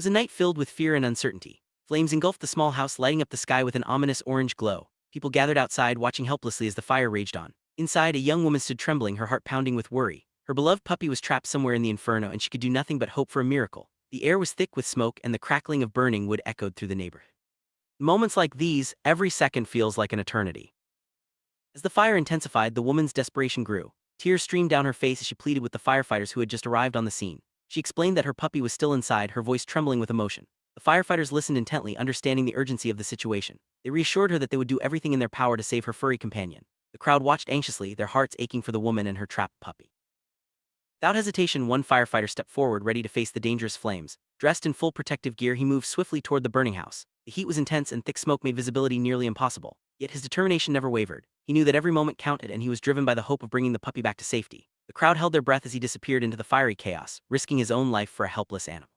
was a night filled with fear and uncertainty. Flames engulfed the small house, lighting up the sky with an ominous orange glow. People gathered outside, watching helplessly as the fire raged on. Inside, a young woman stood trembling, her heart pounding with worry. Her beloved puppy was trapped somewhere in the inferno, and she could do nothing but hope for a miracle. The air was thick with smoke, and the crackling of burning wood echoed through the neighborhood. Moments like these, every second feels like an eternity. As the fire intensified, the woman's desperation grew. Tears streamed down her face as she pleaded with the firefighters who had just arrived on the scene. She explained that her puppy was still inside, her voice trembling with emotion. The firefighters listened intently, understanding the urgency of the situation. They reassured her that they would do everything in their power to save her furry companion. The crowd watched anxiously, their hearts aching for the woman and her trapped puppy. Without hesitation, one firefighter stepped forward, ready to face the dangerous flames. Dressed in full protective gear, he moved swiftly toward the burning house. The heat was intense, and thick smoke made visibility nearly impossible. Yet his determination never wavered. He knew that every moment counted, and he was driven by the hope of bringing the puppy back to safety. The crowd held their breath as he disappeared into the fiery chaos, risking his own life for a helpless animal.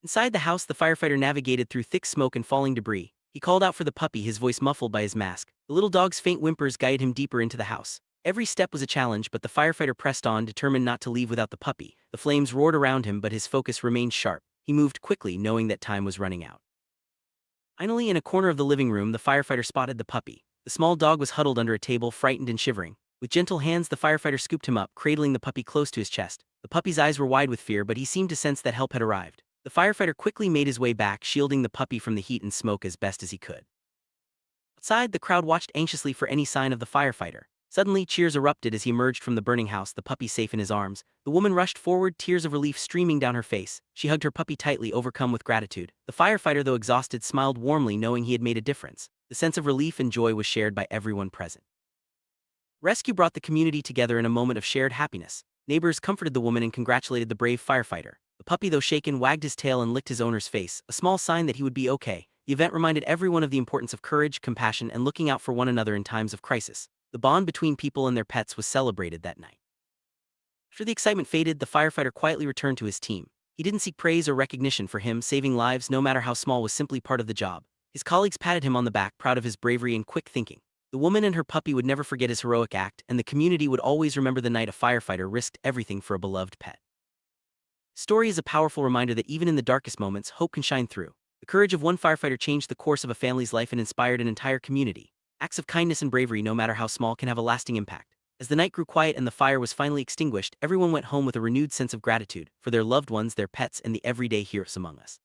Inside the house, the firefighter navigated through thick smoke and falling debris. He called out for the puppy, his voice muffled by his mask. The little dog's faint whimpers guided him deeper into the house. Every step was a challenge, but the firefighter pressed on, determined not to leave without the puppy. The flames roared around him, but his focus remained sharp. He moved quickly, knowing that time was running out. Finally, in a corner of the living room, the firefighter spotted the puppy. The small dog was huddled under a table, frightened and shivering. With gentle hands, the firefighter scooped him up, cradling the puppy close to his chest. The puppy's eyes were wide with fear, but he seemed to sense that help had arrived. The firefighter quickly made his way back, shielding the puppy from the heat and smoke as best as he could. Outside, the crowd watched anxiously for any sign of the firefighter. Suddenly, cheers erupted as he emerged from the burning house, the puppy safe in his arms. The woman rushed forward, tears of relief streaming down her face. She hugged her puppy tightly, overcome with gratitude. The firefighter, though exhausted, smiled warmly, knowing he had made a difference. The sense of relief and joy was shared by everyone present. Rescue brought the community together in a moment of shared happiness. Neighbors comforted the woman and congratulated the brave firefighter. The puppy, though shaken, wagged his tail and licked his owner's face, a small sign that he would be okay. The event reminded everyone of the importance of courage, compassion, and looking out for one another in times of crisis. The bond between people and their pets was celebrated that night. After the excitement faded, the firefighter quietly returned to his team. He didn't seek praise or recognition for him. Saving lives, no matter how small, was simply part of the job. His colleagues patted him on the back, proud of his bravery and quick thinking. The woman and her puppy would never forget his heroic act, and the community would always remember the night a firefighter risked everything for a beloved pet. The story is a powerful reminder that even in the darkest moments, hope can shine through. The courage of one firefighter changed the course of a family's life and inspired an entire community. Acts of kindness and bravery, no matter how small, can have a lasting impact. As the night grew quiet and the fire was finally extinguished, everyone went home with a renewed sense of gratitude for their loved ones, their pets, and the everyday heroes among us.